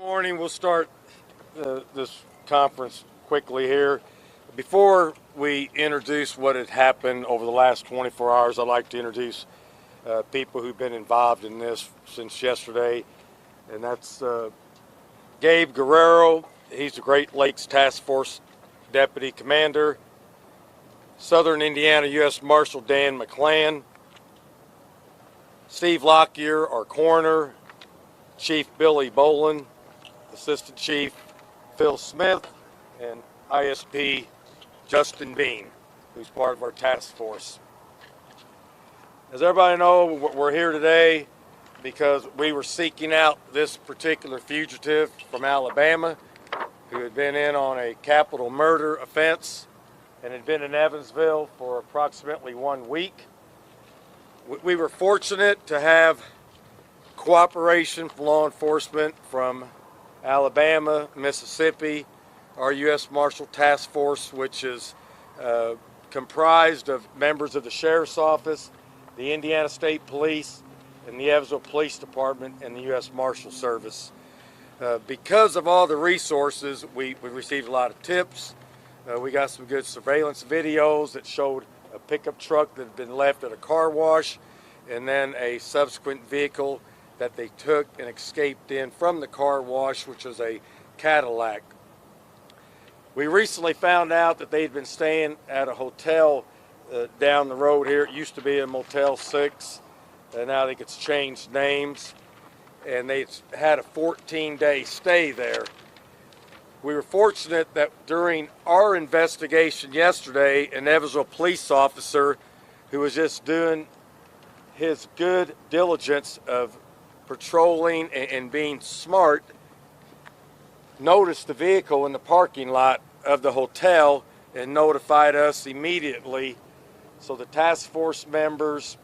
Morning. We'll start this conference quickly here. Before we introduce what had happened over the last 24 hours, I'd like to introduce people who've been involved in this since yesterday, and that's Gabe Guerrero. He's the Great Lakes Task Force Deputy Commander. Southern Indiana U.S. Marshal Dan McClan. Steve Lockyer, our coroner. Chief Billy Bolin. Assistant Chief Phil Smith, and ISP Justin Bean, who's part of our task force. As everybody knows, we're here today because we were seeking out this particular fugitive from Alabama who had been in on a capital murder offense and had been in Evansville for approximately 1 week. We were fortunate to have cooperation from law enforcement from Alabama, Mississippi, our U.S. Marshal Task Force, which is comprised of members of the Sheriff's Office, the Indiana State Police, and the Evansville Police Department, and the U.S. Marshal Service. Because of all the resources, we received a lot of tips. We got some good surveillance videos that showed a pickup truck that had been left at a car wash, and then a subsequent vehicle that they took and escaped in from the car wash, which was a Cadillac. We recently found out that they'd been staying at a hotel down the road here. It used to be a Motel 6, and now I think it's changed names, and they had a 14-day stay there. We were fortunate that during our investigation yesterday, an Evansville police officer who was just doing his good diligence of patrolling and being smart noticed the vehicle in the parking lot of the hotel and notified us immediately. So the task force members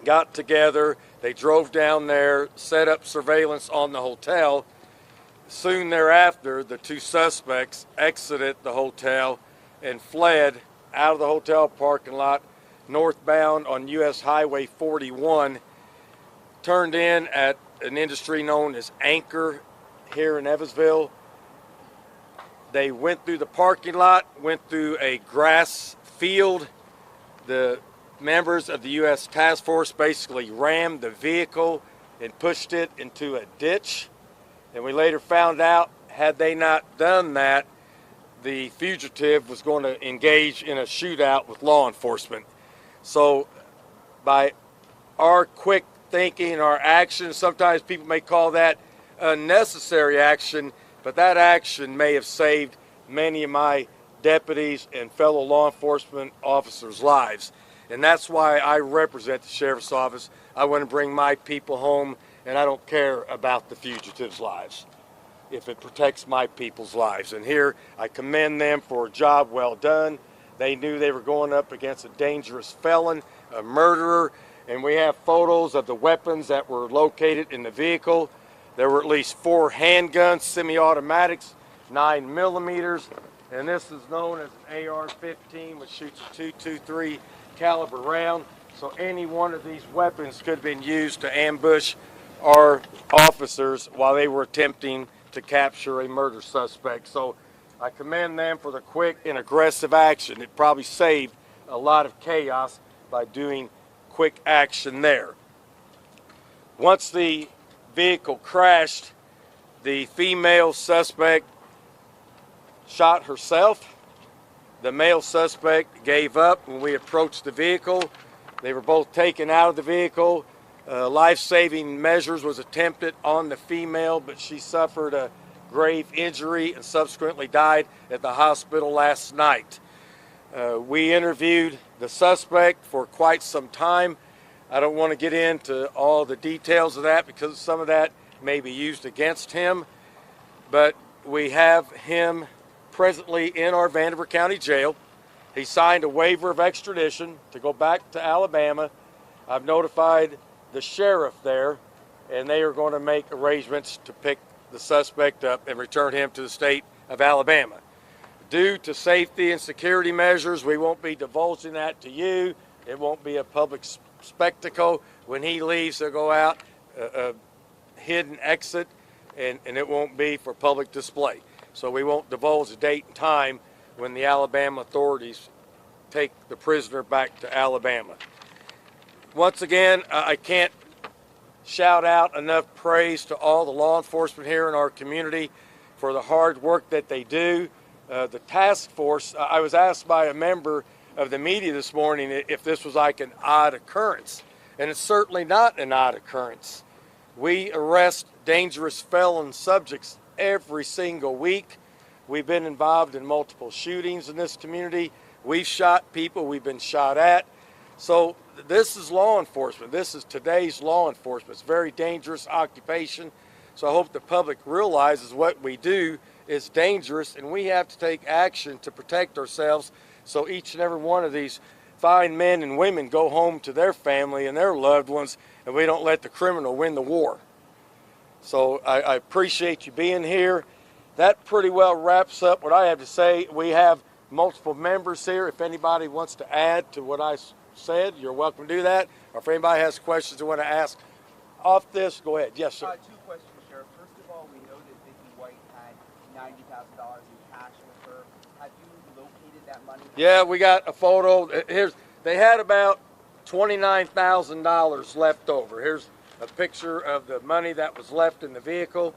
got together, they drove down there, set up surveillance on the hotel. Soon thereafter, the two suspects exited the hotel and fled out of the hotel parking lot northbound on US Highway 41, turned in at an industry known as Anchor here in Evansville. They went through the parking lot, went through a grass field. The members of the U.S. Task Force basically rammed the vehicle and pushed it into a ditch. And we later found out, had they not done that, the fugitive was going to engage in a shootout with law enforcement. So by our quick thinking, our actions, sometimes people may call that unnecessary action, but that action may have saved many of my deputies and fellow law enforcement officers' lives. And that's why I represent the Sheriff's Office. I want to bring my people home, and I don't care about the fugitives' lives if it protects my people's lives. And here I commend them for a job well done. They knew they were going up against a dangerous felon, a murderer, and we have photos of the weapons that were located in the vehicle. There were at least 4 handguns, semi-automatics, 9mm, and this is known as an AR-15, which shoots a .223 caliber round. So any one of these weapons could have been used to ambush our officers while they were attempting to capture a murder suspect. So I commend them for the quick and aggressive action. It probably saved a lot of chaos by doing quick action there. Once the vehicle crashed, the female suspect shot herself. The male suspect gave up when we approached the vehicle. They were both taken out of the vehicle. Life-saving measures was attempted on the female, but she suffered a grave injury and subsequently died at the hospital last night. We interviewed the suspect for quite some time. I don't want to get into all the details of that because some of that may be used against him, but we have him presently in our Vanderbilt County Jail. He signed a waiver of extradition to go back to Alabama. I've notified the sheriff there, and they are going to make arrangements to pick the suspect up and return him to the state of Alabama. Due to safety and security measures, we won't be divulging that to you. It won't be a public spectacle. When he leaves, he'll go out a hidden exit and it won't be for public display. So we won't divulge the date and time when the Alabama authorities take the prisoner back to Alabama. Once again, I can't shout out enough praise to all the law enforcement here in our community for the hard work that they do. The task force, I was asked by a member of the media this morning if this was like an odd occurrence, and it's certainly not an odd occurrence. We arrest dangerous felon subjects every single week. We've been involved in multiple shootings in this community. We've shot people, we've been shot at. So this is law enforcement. This is today's law enforcement. It's a very dangerous occupation. So I hope the public realizes what we do is dangerous, and we have to take action to protect ourselves so each and every one of these fine men and women go home to their family and their loved ones, and we don't let the criminal win the war. So I appreciate you being here. That pretty well wraps up what I have to say. We have multiple members here. If anybody wants to add to what I said, you're welcome to do that. Or if anybody has questions they want to ask off this, go ahead. Yes, sir. 2 questions, Sheriff. First of all, we know that Vicky White had $90,000 in cash with her. Have you located that money? Yeah, we got a photo. They had about $29,000 left over. Here's a picture of the money that was left in the vehicle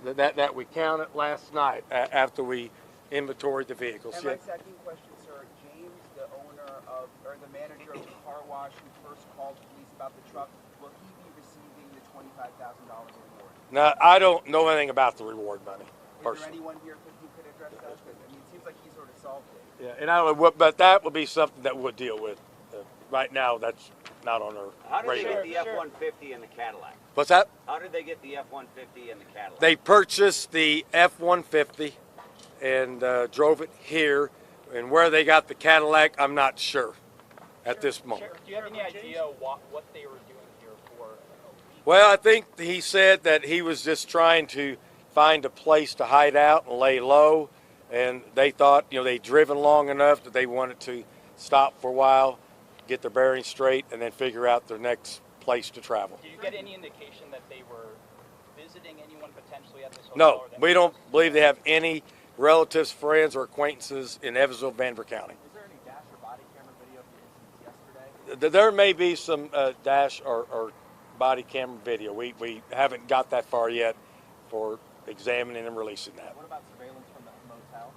that we counted last night after we inventoried the vehicles. And my second question, sir, James, the owner of, or the manager of the car wash who first called police about the truck, will he be receiving the $25,000 reward? Now, I don't know anything about the reward money. Is there anyone here who could address that? Because I mean, it seems like he sort of solved it. Yeah, and I don't know what, but that would be something that we'll deal with. Right now, that's not on our How did radar. they get the F-150 and the Cadillac? What's that? How did they get the F-150 and the Cadillac? They purchased the F-150 and drove it here. And where they got the Cadillac, I'm not sure at this moment. Sheriff, do you have any idea what they were doing here for? Well, I think he said that he was just trying to find a place to hide out and lay low. And they thought, they'd driven long enough that they wanted to stop for a while, get their bearings straight, and then figure out their next place to travel. Do you get any indication that they were visiting anyone potentially at this hotel? No, we don't believe they have any relatives, friends, or acquaintances in Evansville, Vanderbilt County. Is there any dash or body camera video of the incident yesterday? There may be some dash or body camera video. We haven't got that far yet for examining and releasing that. What about surveillance from the motel?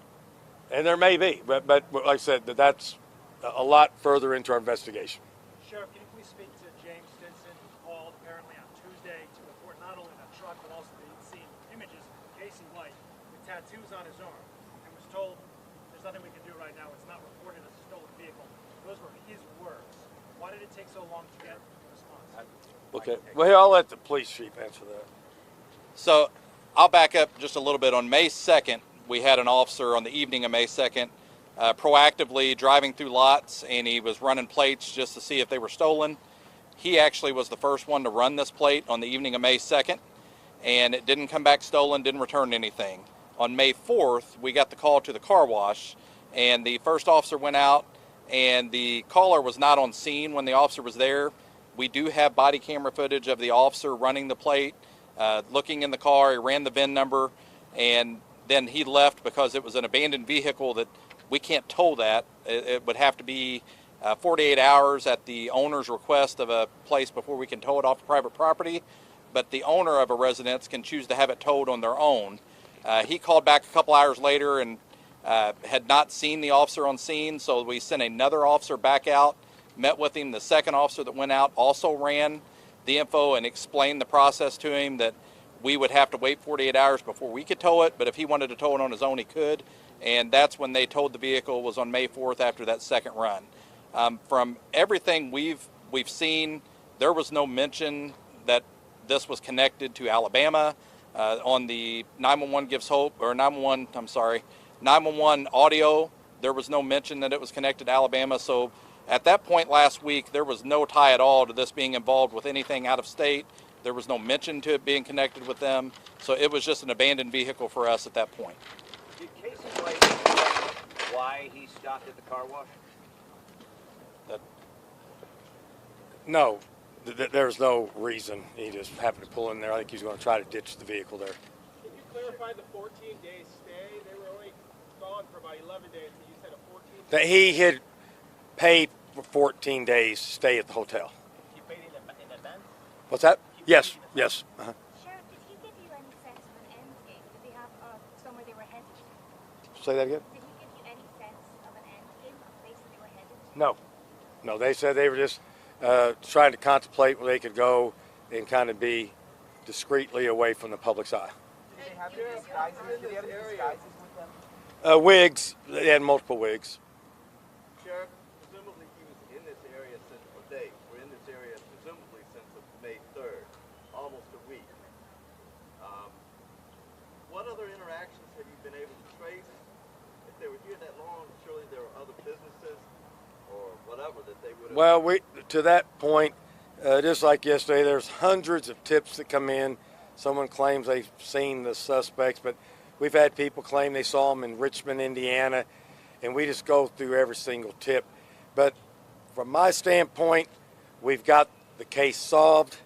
And there may be, but like I said, that's a lot further into our investigation. Sheriff, can you please speak to James Stinson, who called apparently on Tuesday to report not only that truck, but also the seen images of Casey White with tattoos on his arm, and was told there's nothing we can do right now. It's not reported as a stolen vehicle. Those were his words. Why did it take so long to get a response? Okay. Well, here, I'll let the police chief answer that. So I'll back up just a little bit. On May 2nd, we had an officer on the evening of May 2nd proactively driving through lots, and he was running plates just to see if they were stolen. He actually was the first one to run this plate on the evening of May 2nd, and it didn't come back stolen, didn't return anything. On May 4th, we got the call to the car wash, and the first officer went out, and the caller was not on scene when the officer was there. We do have body camera footage of the officer running the plate, looking in the car. He ran the VIN number, and then he left because it was an abandoned vehicle that we can't tow that. It would have to be 48 hours at the owner's request of a place before we can tow it off private property. But the owner of a residence can choose to have it towed on their own. He called back a couple hours later and had not seen the officer on scene, so we sent another officer back out, met with him. The second officer that went out also ran the info and explained the process to him, that we would have to wait 48 hours before we could tow it, but if he wanted to tow it on his own, he could. And that's when they towed the vehicle, was on May 4th after that second run. From everything we've seen, there was no mention that this was connected to Alabama. On the 911 Gives Hope, or 911 audio, there was no mention that it was connected to Alabama. So at that point last week, there was no tie at all to this being involved with anything out of state. There was no mention to it being connected with them. So it was just an abandoned vehicle for us at that point. Did Casey White explain why he stopped at the car wash? No, There's no reason. He just happened to pull in there. I think he's going to try to ditch the vehicle there. Can you clarify the 14-day stay? They were only gone for about 11 days, and you said a 14. That he had paid for 14 days to stay at the hotel. He paid in advance? What's that? Yes, yes. Uh-huh. Sheriff, did he give you any sense of an end game? Did they have somewhere they were headed? Say that again? Did he give you any sense of an end game, a place that they were headed to? No. No, they said they were just trying to contemplate where they could go and kind of be discreetly away from the public's eye. Did they have any disguises? Did they have any disguises with them? Wigs. They had multiple wigs. Sheriff, presumably he was in this area since, or they were in this area presumably since May 3rd, almost a week. What other interactions have you been able to trace? If they were here that long, surely there were other businesses or whatever that they would have... Well, to that point, just like yesterday, there's hundreds of tips that come in. Someone claims they've seen the suspects, but we've had people claim they saw them in Richmond, Indiana, and we just go through every single tip. But from my standpoint, we've got the case solved.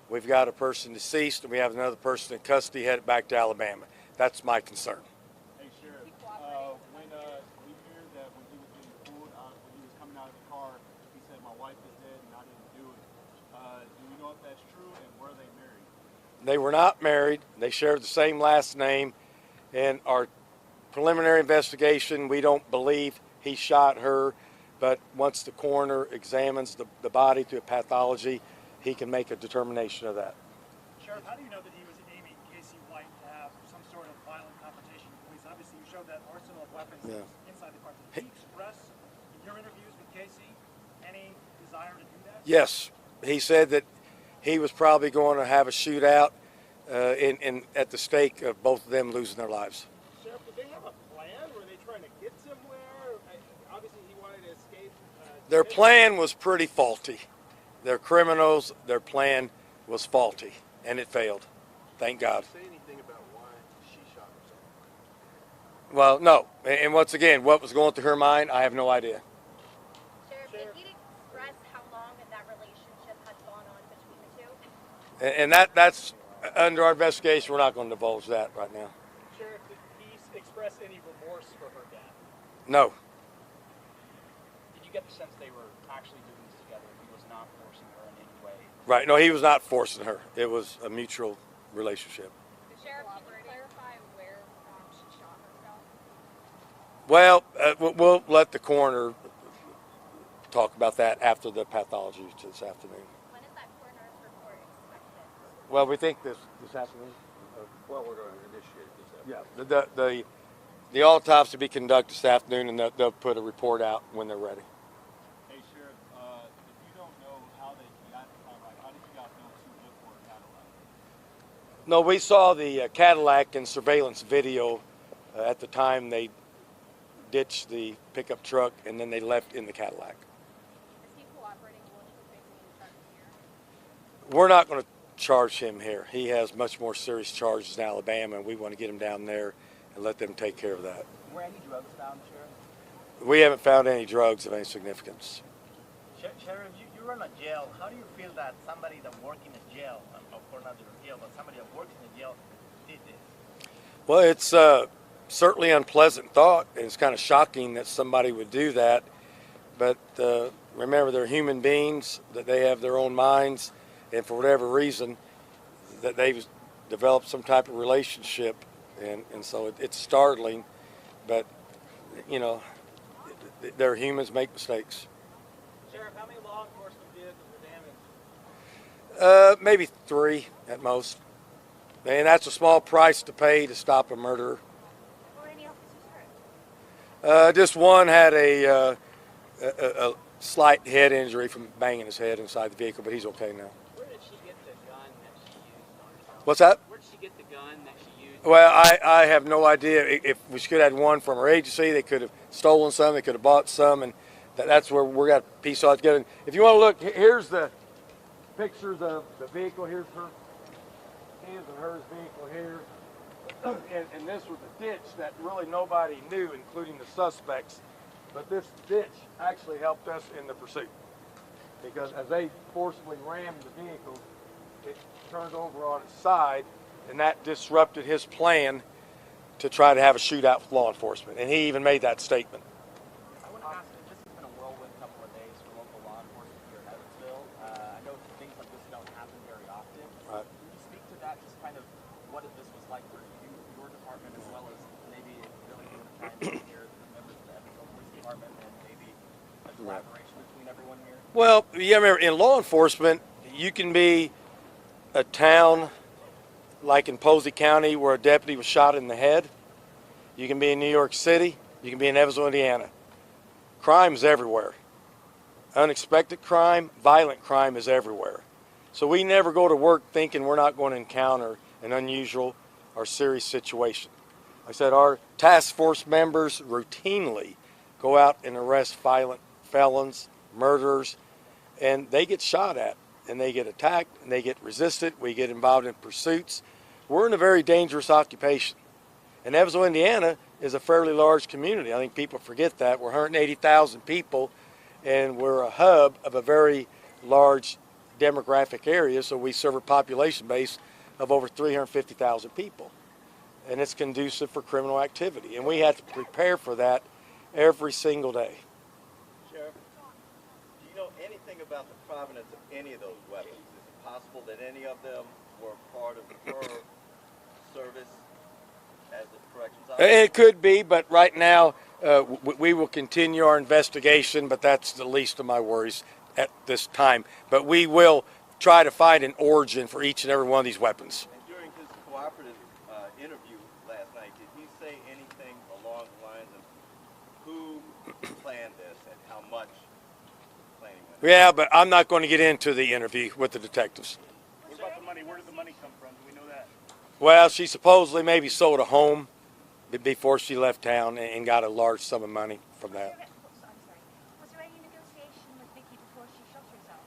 We've got a person deceased, and we have another person in custody headed back to Alabama. That's my concern. Hey, Sheriff, when we hear that when he was getting pulled out, when he was coming out of the car, he said, "My wife is dead and I didn't do it." Do we know if that's true, and were they married? They were not married. They shared the same last name. And our preliminary investigation, we don't believe he shot her. But once the coroner examines the body through a pathology, he can make a determination of that. Sheriff, how do you know that he was aiming Casey White to have some sort of violent confrontation with police? Obviously, you showed that arsenal of weapons inside the car. Did he express in your interviews with Casey any desire to do that? Yes. He said that he was probably going to have a shootout at the stake of both of them losing their lives. Sheriff, did they have a plan? Were they trying to get somewhere? Obviously, he wanted to escape. Their plan was pretty faulty. They're criminals. Their plan was faulty, and it failed. Thank God. Say anything about why she shot herself? Well, no. And once again, what was going through her mind, I have no idea. Sheriff, did he express how long that relationship had gone on between the two? And that's under our investigation. We're not going to divulge that right now. Sheriff, did he express any remorse for her death? No. Did you get the sense they were actually doing this together? He was not forcing her in any way? Right. No, he was not forcing her. It was a mutual relationship. Sheriff, can you clarify where she shot herself? Well, we'll let the coroner talk about that after the pathology this afternoon. When is that coroner's report expected? Well, we think this afternoon. Well, we're going to initiate this after. Yeah. The autopsy will be conducted this afternoon, and they'll put a report out when they're ready. Hey, Sheriff, if you don't know how they got the Cadillac, how did you guys know to look for a Cadillac? No, we saw the Cadillac in surveillance video at the time they ditched the pickup truck, and then they left in the Cadillac. Is he cooperating with what he was facing in charges here? We're not going to charge him here. He has much more serious charges in Alabama, and we want to get him down there and let them take care of that. Were any drugs found, Sheriff? We haven't found any drugs of any significance. Sheriff, you run a jail. How do you feel that somebody that works in a jail, of course not in jail, but somebody that works in a jail did this? Well, it's certainly an unpleasant thought, and it's kind of shocking that somebody would do that. But remember, they're human beings, that they have their own minds, and for whatever reason, that they've developed some type of relationship. And so it's startling, but, you know, they're humans, make mistakes. Sheriff, how many law enforcement vehicles were damaged? Maybe 3 at most. And that's a small price to pay to stop a murderer. Were any officers hurt? Just one had a slight head injury from banging his head inside the vehicle, but he's okay now. Where did she get the gun that she used on herself? What's that? Where did she get the gun that she used? Well, I have no idea. If we could have had one from our agency, they could have stolen some, they could have bought some, and that's where we're got to piece all together. If you want to look, here's the pictures of the vehicle. Here's his and hers vehicle here. And this was a ditch that really nobody knew, including the suspects. But this ditch actually helped us in the pursuit. because as they forcibly rammed the vehicle, it turned over on its side, and that disrupted his plan to try to have a shootout with law enforcement. And he even made that statement. I want to ask you, this has been a whirlwind couple of days for local law enforcement here in Evansville. I know things like this don't happen very often. Right. Can you speak to that, just kind of what this was like for you, your department, as well as maybe really doing a time here, the members of the Evansville Police Department, and maybe a collaboration between everyone here? Well, yeah, remember, in law enforcement, you can be a town like in Posey County where a deputy was shot in the head. You can be in New York City. You can be in Evansville, Indiana. Crime is everywhere. Unexpected crime, violent crime is everywhere. So we never go to work thinking we're not going to encounter an unusual or serious situation. Like I said, our task force members routinely go out and arrest violent felons, murderers, and they get shot at, and they get attacked, and they get resisted. We get involved in pursuits. We're in a very dangerous occupation. And Evansville, Indiana is a fairly large community. I think people forget that. We're 180,000 people, and we're a hub of a very large demographic area, so we serve a population base of over 350,000 people. And it's conducive for criminal activity. And we have to prepare for that every single day. Sheriff, do you know anything about the provenance of any of those weapons? Is it possible that any of them were part of her service as a corrections officer? It could be, but right now we will continue our investigation, but that's the least of my worries at this time. But we will try to find an origin for each and every one of these weapons. And during his cooperative interview last night, did he say anything along the lines of who planned this and how much planning went into? Yeah, but I'm not going to get into the interview with the detectives. What about the money? Where did the money come from? Do we know that? Well, she supposedly maybe sold a home before she left town and got a large sum of money from that. Was there any negotiation with Vicky before she shot herself?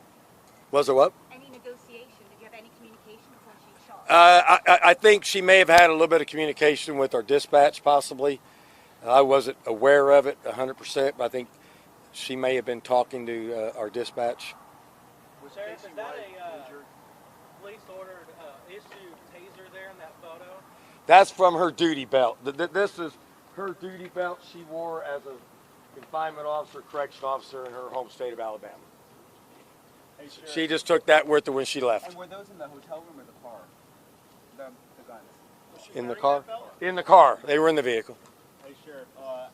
Was there what? Any negotiation? Did you have any communication before she shot? I think she may have had a little bit of communication with our dispatch, possibly. I wasn't aware of it 100%, but I think she may have been talking to our dispatch. Was Sheriff, is that a police-ordered issued taser there in that photo? That's from her duty belt. This is her duty belt she wore as a confinement officer, correction officer in her home state of Alabama. Hey, Sheriff, She just took that with her when she left. and were those in the hotel room or the car? The guns. In the car? In the car. They were in the vehicle. Hey, Sheriff,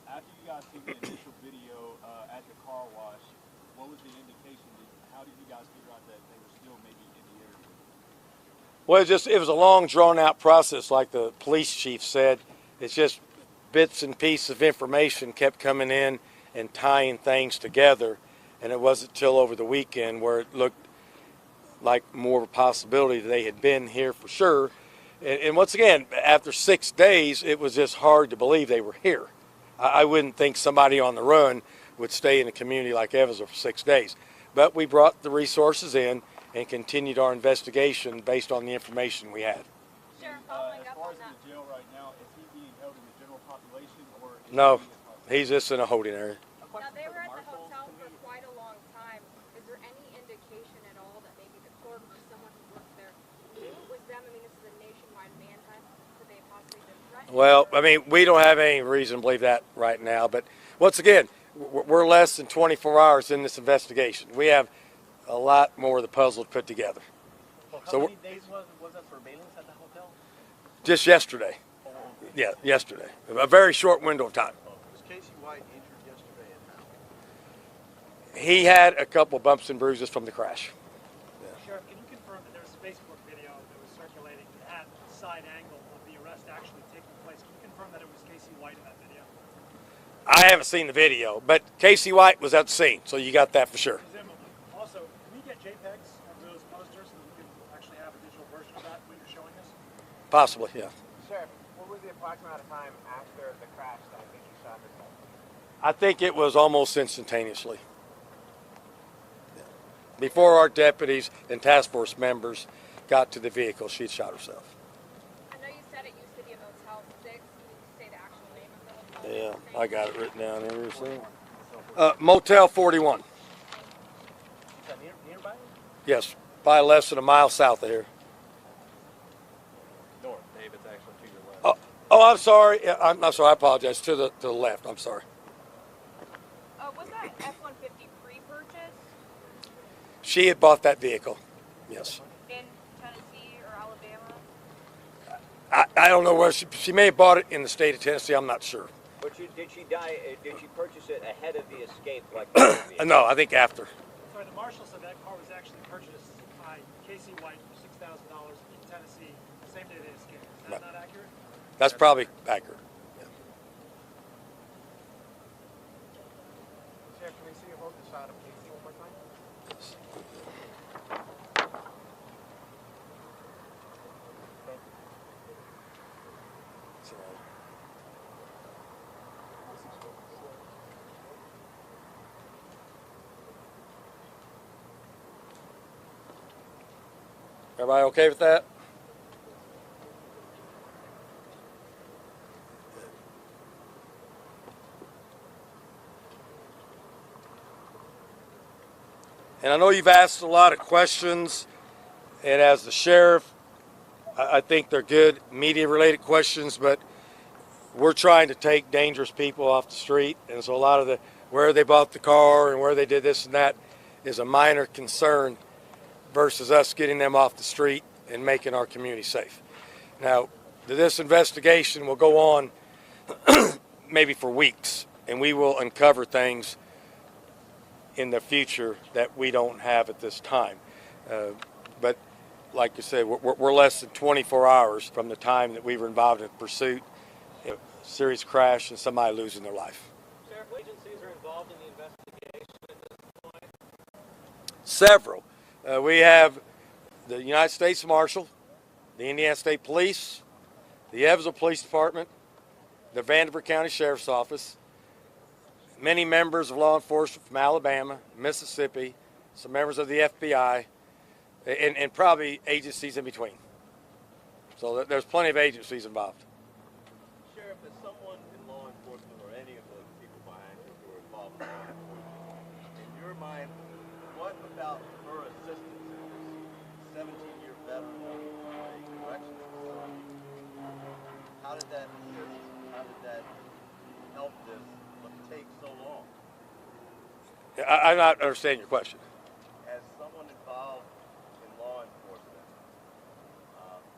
after you guys seen the initial video at the car wash, what was the indication? How did you guys figure out that they were still maybe in the area? Well, it was a long, drawn-out process, like the police chief said. It's just bits and pieces of information kept coming in and tying things together, and it wasn't till over the weekend where it looked like more of a possibility that they had been here for sure. And once again, after 6 days, it was just hard to believe they were here. I wouldn't think somebody on the run would stay in a community like Evansville for 6 days. But we brought the resources in and continued our investigation based on the information we had. Sheriff, following As up far on as that. in the jail right now, is he being held in the general population or? No, he's just in a holding area. Now, they were at the hotel for quite a long time. Is there any indication at all that maybe the clerk or someone who worked there knew it was them? I mean, this is a nationwide manhunt. Could they have possibly been threatened? Well, I mean, we don't have any reason to believe that right now. But once again, we're less than 24 hours in this investigation. We have a lot more of the puzzle to put together. Well, how So many days was that surveillance at the hotel? Just yesterday. Yeah, yesterday. A very short window of time. Was Casey White injured yesterday and how? He had a couple bumps and bruises from the crash. Sheriff, can you confirm that there's a Facebook video that was circulating at the side angle of the arrest actually taking place? Can you confirm that it was Casey White in that video? I haven't seen the video, but Casey White was at the scene, so you got that for sure. Presumably. Also, can we get JPEGs of those posters so that we can actually have a digital version of that when you're showing us? Possibly, yeah. Sheriff, what was the approximate amount of time after the crash that I think you shot herself? I think it was almost instantaneously. Before our deputies and task force members got to the vehicle, she had shot herself. I know you said it used to be a Motel 6. Can you say the actual name of the hotel? Yeah, I got it written down here. Motel 41. Is that near nearby? Yes, probably less than a mile south of here. North, Dave, it's actually to your left. Oh, I'm sorry. Yeah, I'm sorry. I apologize. To the left. I'm sorry. Was that F-150 pre-purchase She had bought that vehicle. Yes. in Tennessee or Alabama? I don't know where she may have bought it in the state of Tennessee. I'm not sure. But did she purchase it ahead of the escape like No, I think after. Sorry, the marshal said that car was actually purchased by Casey White for $6,000 in Tennessee the same day they escaped. Is that not accurate? That's probably accurate. Chair, can we see a focus shot of Casey one more time? Everybody okay with that? And I know you've asked a lot of questions, and as the sheriff, I think they're good media-related questions, but we're trying to take dangerous people off the street, and so a lot of the where they bought the car and where they did this and that is a minor concern versus us getting them off the street and making our community safe. Now, this investigation will go on maybe for weeks, and we will uncover things in the future that we don't have at this time. But like you said, we're less than 24 hours from the time that we were involved in pursuit, a serious crash, and somebody losing their life. Sheriff, agencies are involved in the investigation at this point? Several. We have the United States Marshal, the Indiana State Police, the Evansville Police Department, the Vanderbilt County Sheriff's Office, many members of law enforcement from Alabama, Mississippi, some members of the FBI, and probably agencies in between. So there's plenty of agencies involved. Sheriff, is someone in law enforcement or any of the people behind you who are involved in law enforcement, in your mind, what about her assistance in this 17-year veteran of a correctional facility? How did that assist? How did that help this take so long? I'm not understanding your question. As someone involved in law enforcement,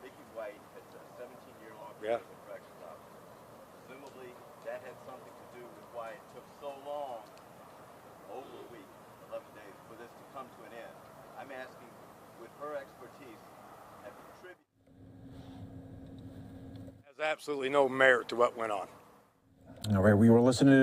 Vicky White had a 17-year long career as a corrections officer. Presumably, that had something to do with why it took so long, over a week, 11 days, for this to come to an end. I'm asking, with her expertise, have contributed. There's absolutely no merit to what went on. All right, we were listening to